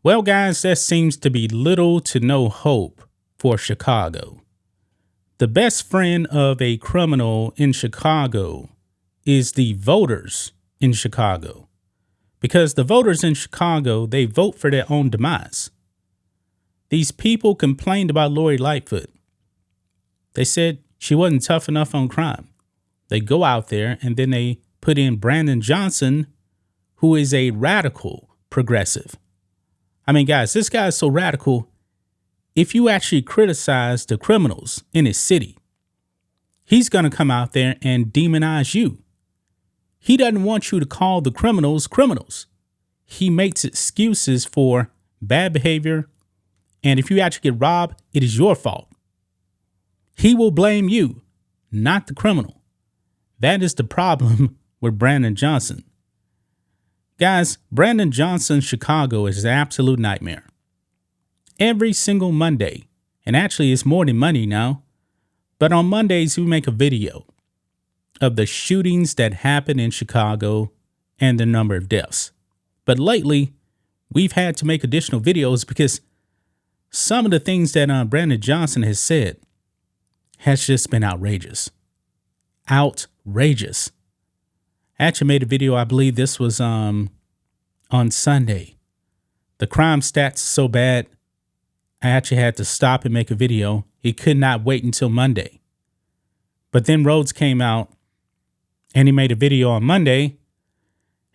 Well, guys, there seems to be little to no hope for Chicago. The best friend of a criminal in Chicago is the voters in Chicago. Because the voters in Chicago, they vote for their own demise. These people complained about Lori Lightfoot. They said she wasn't tough enough on crime. They go out there and then they put in Brandon Johnson, who is a radical progressive. I mean, guys, this guy is so radical. If you actually criticize the criminals in his city, he's going to come out there and demonize you. He doesn't want you to call the criminals criminals. He makes excuses for bad behavior. And if you actually get robbed, it is your fault. He will blame you, not the criminal. That is the problem with Brandon Johnson. Guys, Brandon Johnson's Chicago is an absolute nightmare. Every single Monday, and actually it's more than Monday now, but on Mondays we make a video of the shootings that happen in Chicago and the number of deaths. But lately, we've had to make additional videos because some of the things that Brandon Johnson has said has just been outrageous. Outrageous. I actually made a video, I believe this was on Sunday. The crime stats so bad, I actually had to stop and make a video. He could not wait until Monday. But then Rhodes came out and he made a video on Monday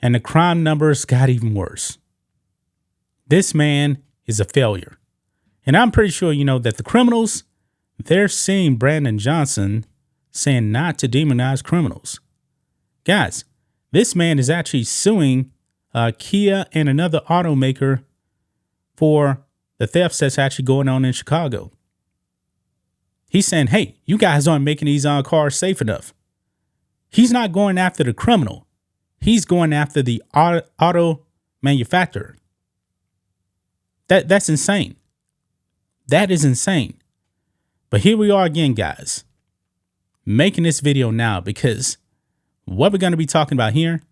and the crime numbers got even worse. This man is a failure. And I'm pretty sure you know that the criminals, they're seeing Brandon Johnson saying not to demonize criminals. Guys, this man is actually suing Kia and another automaker for the thefts that's actually going on in Chicago. He's saying, hey, you guys aren't making these cars safe enough. He's not going after the criminal. He's going after the auto manufacturer. That's insane. That is insane. But here we are again, guys, making this video now because what we're going to be talking about here,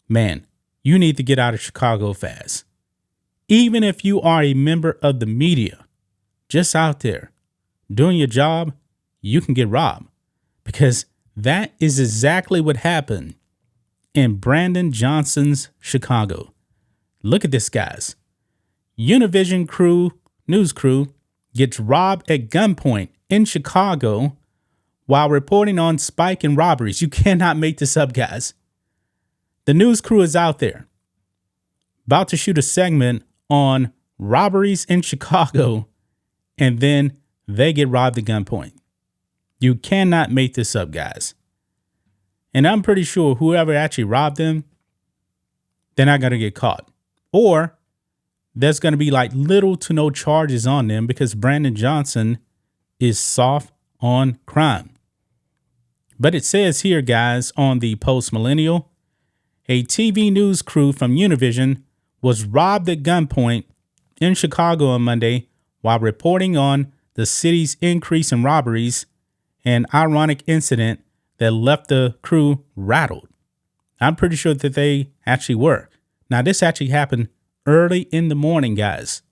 man, you need to get out of Chicago fast. Even if you are a member of the media, just out there doing your job, you can get robbed because that is exactly what happened in Brandon Johnson's Chicago. Look at this, guys. Univision news crew gets robbed at gunpoint in Chicago while reporting on spike in robberies. You cannot make this up, guys. The news crew is out there about to shoot a segment on robberies in Chicago, and then they get robbed at gunpoint. You cannot make this up, guys. And I'm pretty sure whoever actually robbed them, they're not going to get caught. Or there's going to be like little to no charges on them because Brandon Johnson is soft on crime. But it says here, guys, on the Post Millennial, a TV news crew from Univision was robbed at gunpoint in Chicago on Monday while reporting on the city's increase in robberies, an ironic incident that left the crew rattled. I'm pretty sure that they actually were. Now, this actually happened early in the morning, guys.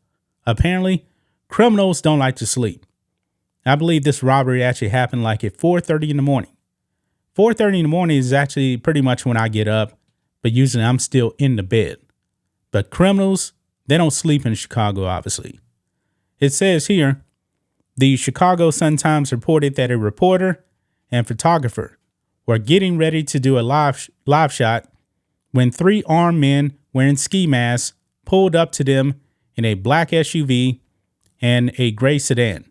Apparently, criminals don't like to sleep. I believe this robbery actually happened like at 4:30 in the morning. 4:30 in the morning is actually pretty much when I get up, but usually I'm still in the bed. But criminals, they don't sleep in Chicago, obviously. It says here, the Chicago Sun-Times reported that a reporter and photographer were getting ready to do a live shot when three armed men wearing ski masks pulled up to them in a black SUV and a gray sedan.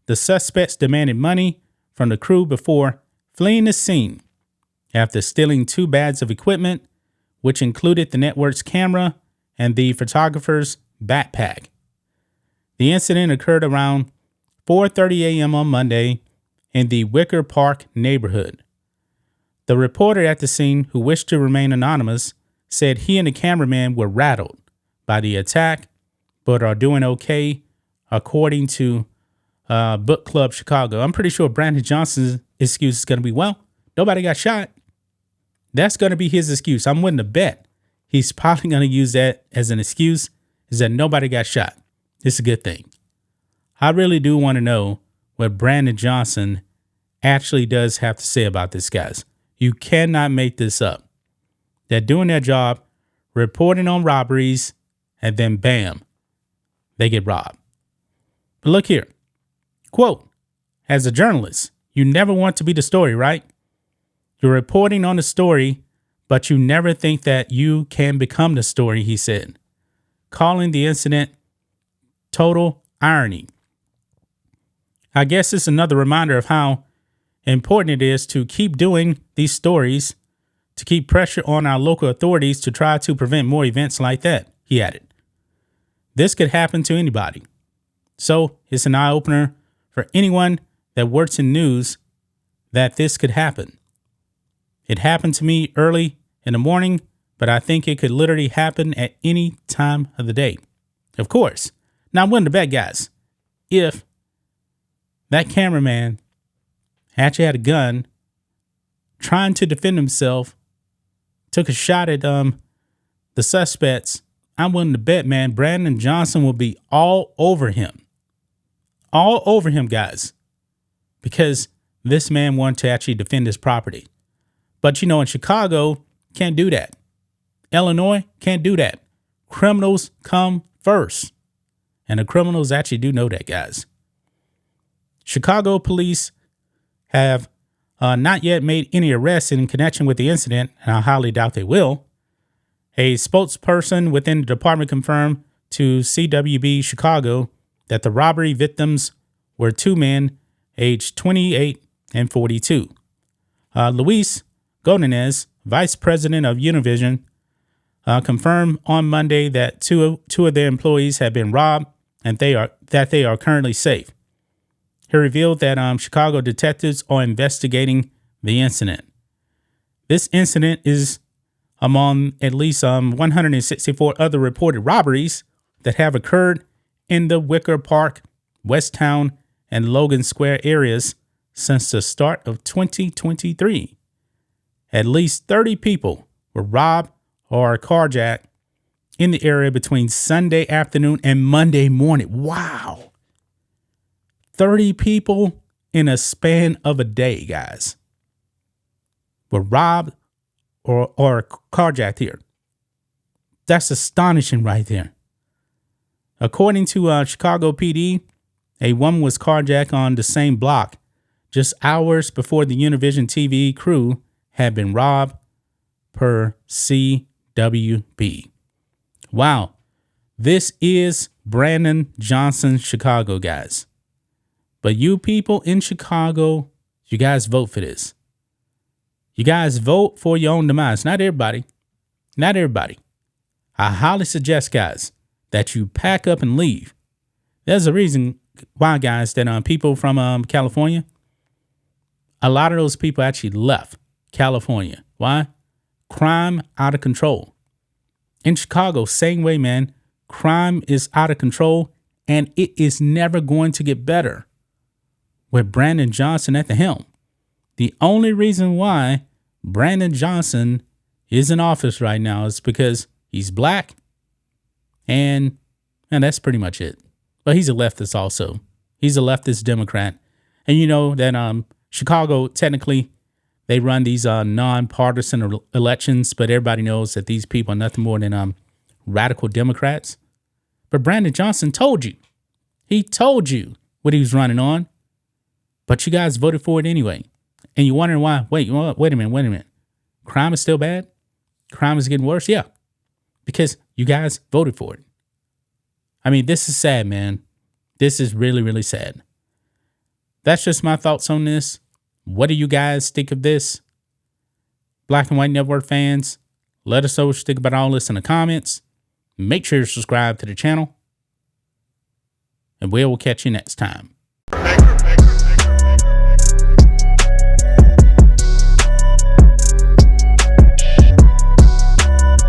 The suspects demanded money from the crew before fleeing the scene after stealing 2 bags of equipment, which included the network's camera and the photographer's backpack. The incident occurred around 4:30 a.m. on Monday in the Wicker Park neighborhood. The reporter at the scene, who wished to remain anonymous, said he and the cameraman were rattled by the attack, but are doing okay, according to Book Club Chicago. I'm pretty sure Brandon Johnson's excuse is going to be, well, nobody got shot. That's going to be his excuse. I'm willing to bet he's probably going to use that as an excuse is that nobody got shot. It's a good thing. I really do want to know what Brandon Johnson actually does have to say about this, guys. You cannot make this up. They're doing their job, reporting on robberies, and then bam, they get robbed. But look here. Quote, as a journalist, you never want to be the story, right? You're reporting on the story, but you never think that you can become the story, he said, calling the incident total irony. I guess it's another reminder of how important it is to keep doing these stories, to keep pressure on our local authorities to try to prevent more events like that, he added. This could happen to anybody. So it's an eye-opener for anyone that works in news that this could happen. It happened to me early in the morning, but I think it could literally happen at any time of the day. Of course. Now I'm willing to bet, guys, if that cameraman actually had a gun trying to defend himself, took a shot at the suspects, I'm willing to bet, man, Brandon Johnson will be all over him. All over him, guys. Because this man wanted to actually defend his property. But, you know, in Chicago, can't do that. Illinois, can't do that. Criminals come first. And the criminals actually do know that, guys. Chicago police have not yet made any arrests in connection with the incident, and I highly doubt they will. A spokesperson within the department confirmed to CWB Chicago that the robbery victims were two men aged 28 and 42. Luis Godinez, vice president of Univision, confirmed on Monday that two of their employees had been robbed and that they are currently safe. He revealed that Chicago detectives are investigating the incident. This incident is among at least 164 other reported robberies that have occurred in the Wicker Park, West Town, and Logan Square areas since the start of 2023. At least 30 people were robbed or carjacked in the area between Sunday afternoon and Monday morning. Wow. 30 people in a span of a day, guys, were robbed or carjacked here. That's astonishing right there. According to Chicago PD, a woman was carjacked on the same block just hours before the Univision TV crew had been robbed, per CWB. Wow. This is Brandon Johnson, Chicago, guys. But you people in Chicago, you guys vote for this. You guys vote for your own demise. Not everybody. Not everybody. I highly suggest, guys, that you pack up and leave. There's a reason why, guys, that people from California, a lot of those people actually left California. Why? Crime out of control. In Chicago, same way, man. Crime is out of control, and it is never going to get better with Brandon Johnson at the helm. The only reason why Brandon Johnson is in office right now is because he's black, and that's pretty much it. But he's a leftist also. He's a leftist Democrat. And you know that Chicago, technically, they run these nonpartisan elections, but everybody knows that these people are nothing more than radical Democrats. But Brandon Johnson told you. He told you what he was running on. But you guys voted for it anyway. And you're wondering why. Wait a minute. Crime is still bad? Crime is getting worse? Yeah. Because you guys voted for it. I mean, this is sad, man. This is really, really sad. That's just my thoughts on this. What do you guys think of this? Black and White Network fans, let us know what you think about all this in the comments. Make sure you subscribe to the channel. And we will catch you next time.